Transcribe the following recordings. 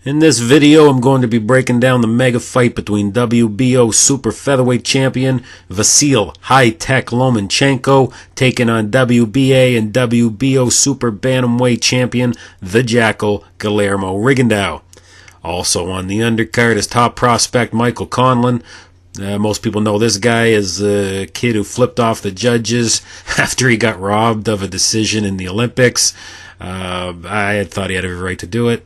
In this video, I'm going to be breaking down the mega fight between WBO Super Featherweight Champion Vasyl High-Tech Lomachenko taking on WBA and WBO Super Bantamweight Champion, the Jackal, Guillermo Rigondeaux. Also on the undercard is top prospect Michael Conlan. Most people know this guy as a kid who flipped off the judges after he got robbed of a decision in the Olympics. I thought he had every right to do it.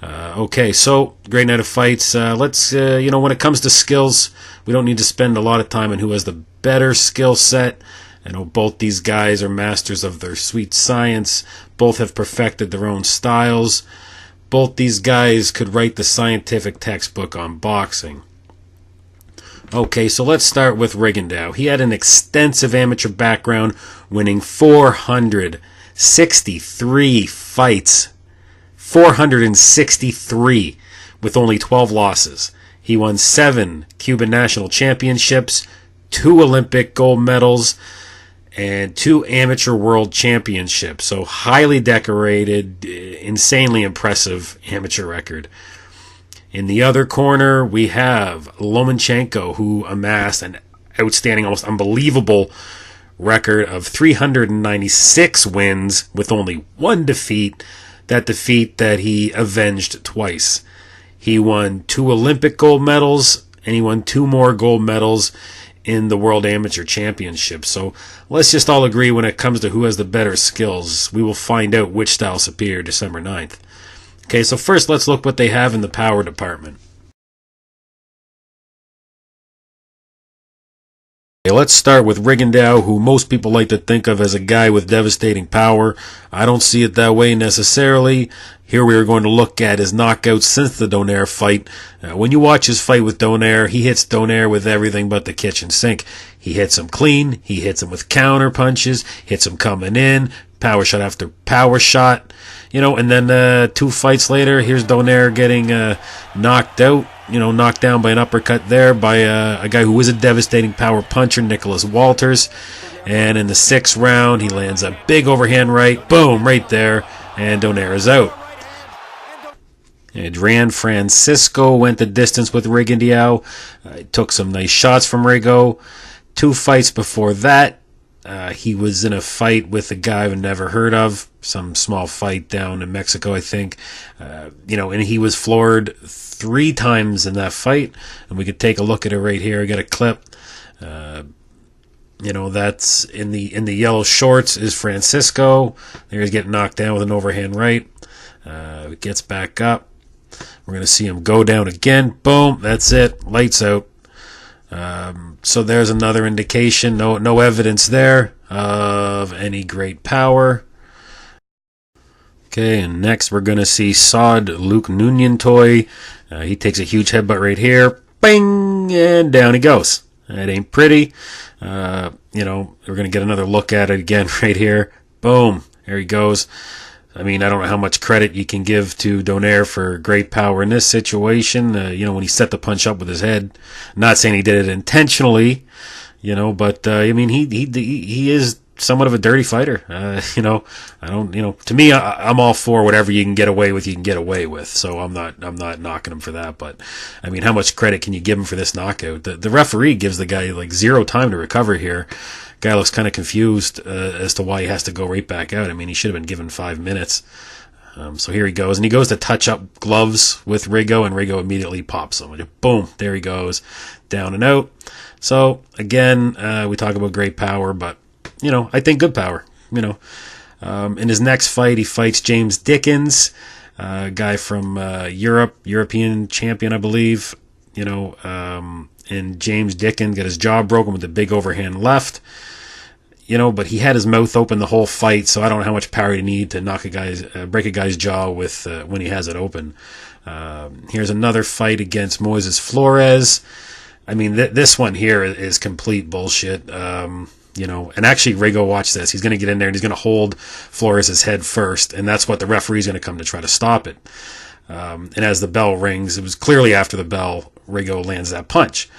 Okay, so great night of fights. Let's, when it comes to skills, we don't need to spend a lot of time on who has the better skill set. I know both these guys are masters of their sweet science. Both have perfected their own styles. Both these guys could write the scientific textbook on boxing. Okay, so let's start with Rigondeaux. He had an extensive amateur background, winning 463 fights. 463 with only 12 losses. He won 7 Cuban national championships, 2 Olympic gold medals, and 2 amateur world championships. So highly decorated, insanely impressive amateur record. In the other corner, we have Lomachenko, who amassed an outstanding, almost unbelievable record of 396 wins with only 1 defeat. That defeat that he avenged twice. He won 2 Olympic gold medals, and he won 2 more gold medals in the World Amateur Championship. So let's just all agree when it comes to who has the better skills. We will find out which style is superior December 9th. Okay, so first let's look what they have in the power department. Okay, let's start with Rigondeaux, who most people like to think of as a guy with devastating power. I don't see it that way necessarily. Here we are going to look at his knockouts since the Donaire fight. When you watch his fight with Donaire, he hits Donaire with everything but the kitchen sink. He hits him clean, he hits him with counter punches, hits him coming in, power shot after power shot. And then 2 fights later, here's Donaire getting knocked out. Knocked down by an uppercut there by a guy who is a devastating power puncher, Nicholas Walters. And in the 6th round, he lands a big overhand right. Boom, right there. And Donaire is out. Adrian Francisco went the distance with Rigondeaux. Took some nice shots from Rigo. 2 fights before that, he was in a fight with a guy I've never heard of. Some small fight down in Mexico, I think. And he was floored 3 times in that fight. And we could take a look at it right here. I got a clip. That's in the yellow shorts is Francisco. There he's getting knocked down with an overhand right. Gets back up. We're going to see him go down again. Boom. That's it. Lights out. So there's another indication. No evidence there of any great power. Okay, and next we're going to see Saud Luke Nunyantoy. He takes a huge headbutt right here. Bing! And down he goes. That ain't pretty. We're going to get another look at it again right here. Boom. There he goes. I don't know how much credit you can give to Donaire for great power in this situation. When he set the punch up with his head. I'm not saying he did it intentionally, but he is somewhat of a dirty fighter. To me, I'm all for whatever you can get away with, you can get away with. So I'm not knocking him for that. But how much credit can you give him for this knockout? The referee gives the guy like 0 time to recover here. Guy looks kind of confused as to why he has to go right back out. He should have been given 5 minutes. So here he goes, and he goes to touch up gloves with Rigo, and Rigo immediately pops him. Boom, there he goes, down and out. So again, we talk about great power, but I think good power. In his next fight, he fights James Dickens, a guy from Europe, European champion, I believe. And James Dickens got his jaw broken with a big overhand left. But he had his mouth open the whole fight, so I don't know how much power you need to break a guy's jaw with when he has it open. Here's another fight against Moises Flores. This one here is complete bullshit. And actually, Rigo, watch this. He's going to get in there and he's going to hold Flores' head first, and that's what the referee's going to come to try to stop it. And as the bell rings, it was clearly after the bell, Rigo lands that punch.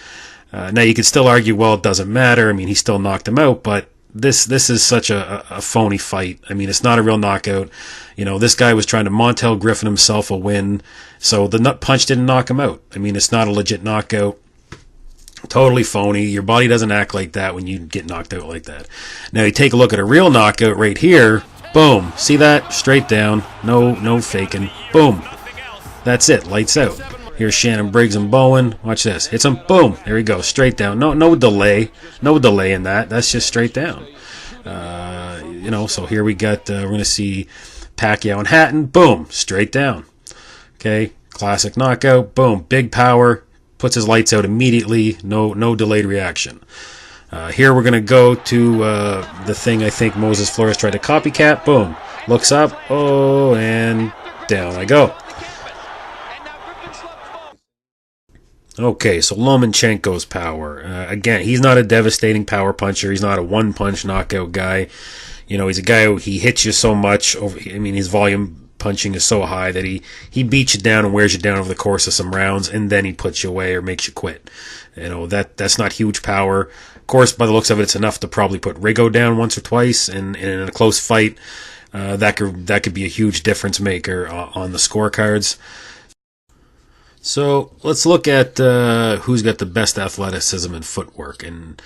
Now, you could still argue, well, it doesn't matter. He still knocked him out, but this is such a phony fight. I mean, it's not a real knockout. You know, this guy was trying to Montel Griffin himself a win, so the nut punch didn't knock him out. I mean, it's not a legit knockout. Totally phony. Your body doesn't act like that when you get knocked out like that. Now you take a look at a real knockout right here. Boom. See that? Straight down. No faking. Boom. That's it. Lights out. Here's Shannon Briggs and Bowen. Watch this. Hits him. Boom. There he goes. Straight down. No delay. No delay in that. That's just straight down. You know, so here we got, we're going to see Pacquiao and Hatton. Boom. Straight down. Okay. Classic knockout. Boom. Big power. Puts his lights out immediately. No delayed reaction. Here we're going to go to the thing I think Moses Flores tried to copycat. Boom. Looks up. Oh, and down I go. Okay, so Lomachenko's power. Again, he's not a devastating power puncher. He's not a one-punch knockout guy. You know, he's a guy who he hits you so much. I mean, his volume punching is so high that he beats you down and wears you down over the course of some rounds, and then he puts you away or makes you quit. You know, that's not huge power. Of course, by the looks of it, it's enough to probably put Rigo down once or twice, and in a close fight, that could be a huge difference maker on the scorecards. So let's look at who's got the best athleticism and footwork. And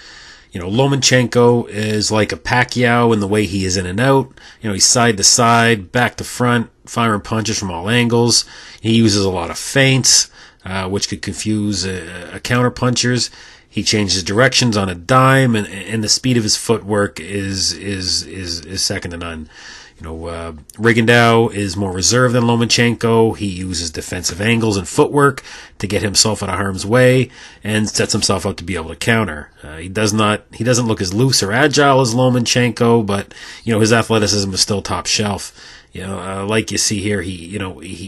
you know, Lomachenko is like a Pacquiao in the way he is in and out. You know, he's side to side, back to front, firing punches from all angles. He uses a lot of feints, which could confuse counter punchers. He changes directions on a dime, and the speed of his footwork is second to none. You know, Rigondeaux is more reserved than Lomachenko. He uses defensive angles and footwork to get himself out of harm's way and sets himself up to be able to counter. He doesn't look as loose or agile as Lomachenko, but you know, his athleticism is still top shelf. You know, like you see here, he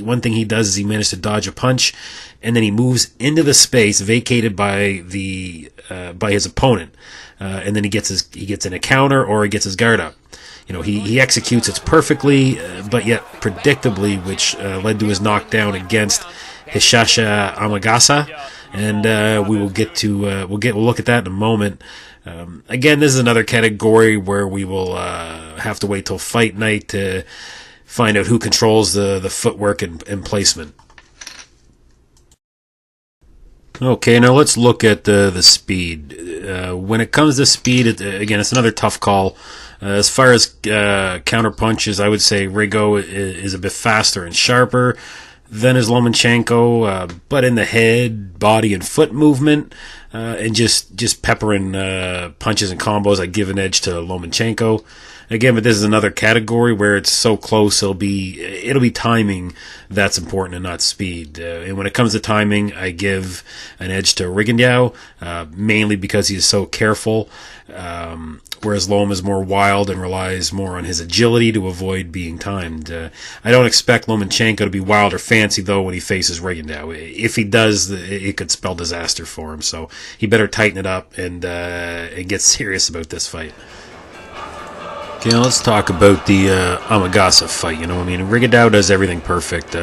one thing he does is he managed to dodge a punch, and then he moves into the space vacated by his opponent, and then he gets in a counter or he gets his guard up. You know, he executes it perfectly, but yet predictably, which led to his knockdown against Hishasha Amagasa, and we'll look at that in a moment. Again, this is another category where we will have to wait till fight night to find out who controls the footwork and placement. Okay, now let's look at the speed. When it comes to speed, again, it's another tough call. As far as counter punches, I would say Rigo is a bit faster and sharper than is Lomachenko, but in the head, body, and foot movement, and just peppering punches and combos, I'd give an edge to Lomachenko. Again, but this is another category where it's so close, it'll be timing that's important and not speed. And when it comes to timing, I give an edge to Rigondeaux, mainly because he's so careful, whereas Lom is more wild and relies more on his agility to avoid being timed. I don't expect Lomachenko to be wild or fancy, though, when he faces Rigondeaux. If he does, it could spell disaster for him, so he better tighten it up and get serious about this fight. Okay, now let's talk about the Amagasa fight. You know, I mean, Rigondeaux does everything perfect.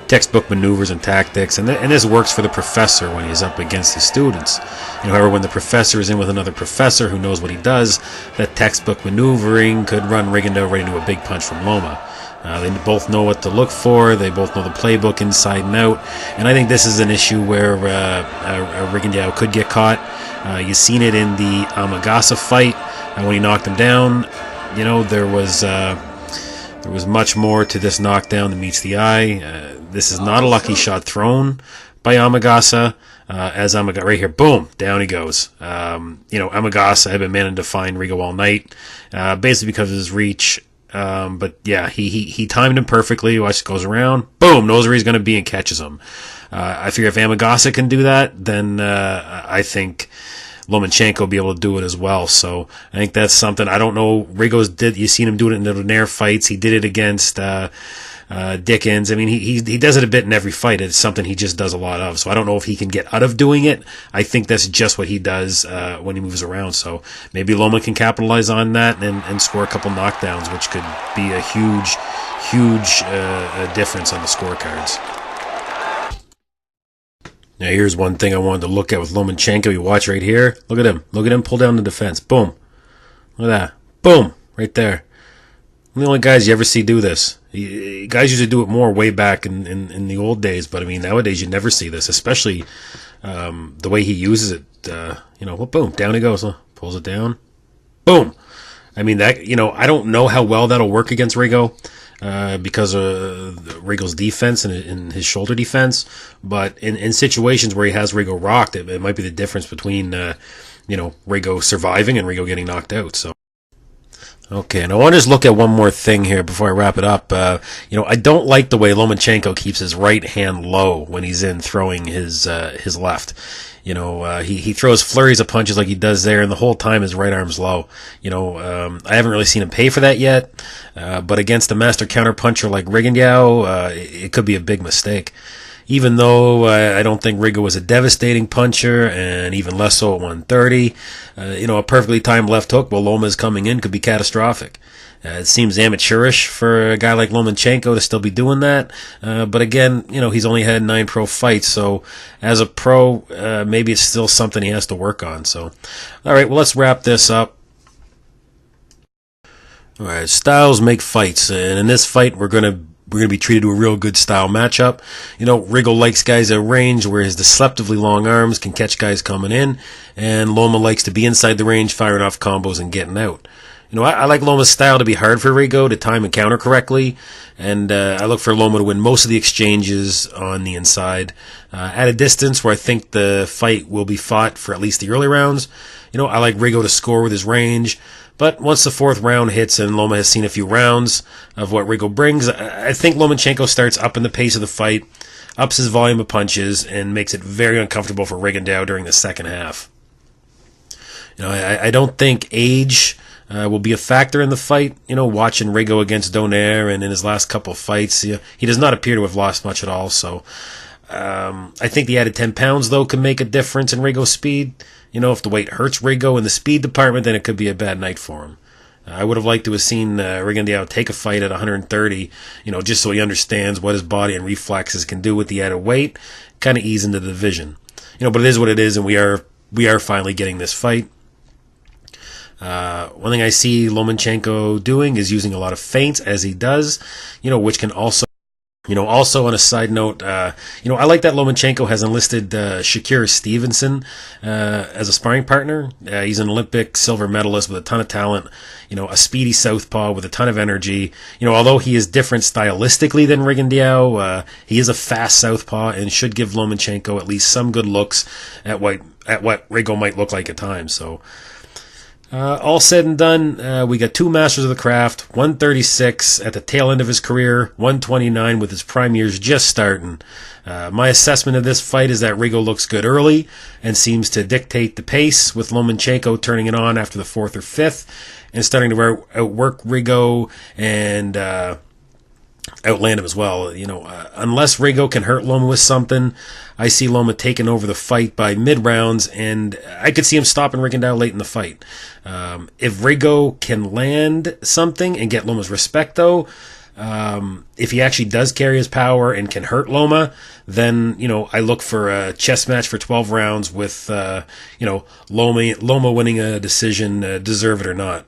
Textbook maneuvers and tactics, and this works for the professor when he's up against his students. You know, however, when the professor is in with another professor who knows what he does, that textbook maneuvering could run Rigondeaux right into a big punch from Loma. They both know what to look for. They both know the playbook inside and out. And I think this is an issue where Rigondeaux could get caught. You've seen it in the Amagasa fight when he knocked him down. You know, there was much more to this knockdown than meets the eye. This is not a lucky shot thrown by Amagasa. As Amagasa, right here, boom, down he goes. You know, Amagasa had been managing to find Rigo all night, basically because of his reach. But yeah, he timed him perfectly. Watch, it goes around, boom, knows where he's going to be and catches him. I figure if Amagasa can do that, then I think Lomachenko will be able to do it as well. So I think that's something. I don't know. You've seen him do it in the Donaire fights. He did it against Dickens. I mean, he does it a bit in every fight. It's something he just does a lot of. So I don't know if he can get out of doing it. I think that's just what he does when he moves around. So maybe Loma can capitalize on that and score a couple knockdowns, which could be a huge difference on the scorecards. Now here's one thing I wanted to look at with Lomachenko. You watch right here. Look at him. Look at him pull down the defense. Boom. Look at that. Boom, right there. I'm the only guys you ever see do this. Guys usually do it more way back in the old days, but I mean, nowadays you never see this, especially the way he uses it. Well, boom, down he goes. Pulls it down. Boom. I mean, that, I don't know how well that'll work against Rigo because of Rigo's defense and his shoulder defense, but in situations where he has Rigo rocked, it might be the difference between, Rigo surviving and Rigo getting knocked out, so. Okay, and I want to just look at one more thing here before I wrap it up. I don't like the way Lomachenko keeps his right hand low when he's in throwing his left. He throws flurries of punches like he does there, and the whole time his right arm's low. I haven't really seen him pay for that yet, but against a master counterpuncher like Rigondeaux, it could be a big mistake. Even though I don't think Rigo was a devastating puncher, and even less so at 130, a perfectly timed left hook while Loma is coming in could be catastrophic. It seems amateurish for a guy like Lomachenko to still be doing that, but again, he's only had 9 pro fights, so as a pro, maybe it's still something he has to work on. So, all right, well, let's wrap this up. All right, styles make fights, and in this fight, we're gonna be treated to a real good style matchup. Rigo likes guys at range where his deceptively long arms can catch guys coming in, and Loma likes to be inside the range, firing off combos and getting out. I like Loma's style to be hard for Rigo to time and counter correctly, and I look for Loma to win most of the exchanges on the inside. At a distance where I think the fight will be fought for at least the early rounds, I like Rigo to score with his range. But once the 4th round hits and Loma has seen a few rounds of what Rigo brings, I think Lomachenko starts upping the pace of the fight, ups his volume of punches, and makes it very uncomfortable for Rigondeaux during the second half. I don't think age will be a factor in the fight. Watching Rigo against Donaire and in his last couple of fights, he does not appear to have lost much at all. So I think the added 10 pounds, though, can make a difference in Rigo's speed. If the weight hurts Rigo in the speed department, then it could be a bad night for him. I would have liked to have seen Rigondeaux take a fight at 130, just so he understands what his body and reflexes can do with the added weight, kind of ease into the division. But it is what it is, and we are finally getting this fight. One thing I see Lomachenko doing is using a lot of feints, as he does, which can also, also on a side note, I like that Lomachenko has enlisted Shakur Stevenson as a sparring partner. He's an Olympic silver medalist with a ton of talent, a speedy southpaw with a ton of energy. Although he is different stylistically than Rigondeaux, he is a fast southpaw and should give Lomachenko at least some good looks at what Rigo might look like at times. So, all said and done, we got 2 masters of the craft, 136 at the tail end of his career, 129 with his prime years just starting. My assessment of this fight is that Rigo looks good early and seems to dictate the pace, with Lomachenko turning it on after the 4th or 5th and starting to outwork Rigo and outland him as well. Unless Rigo can hurt Loma with something, I see Loma taking over the fight by mid-rounds, and I could see him stopping Rigondeaux late in the fight. If Rigo can land something and get Loma's respect, though, if he actually does carry his power and can hurt Loma, then, I look for a chess match for 12 rounds with, Loma winning a decision, deserve it or not.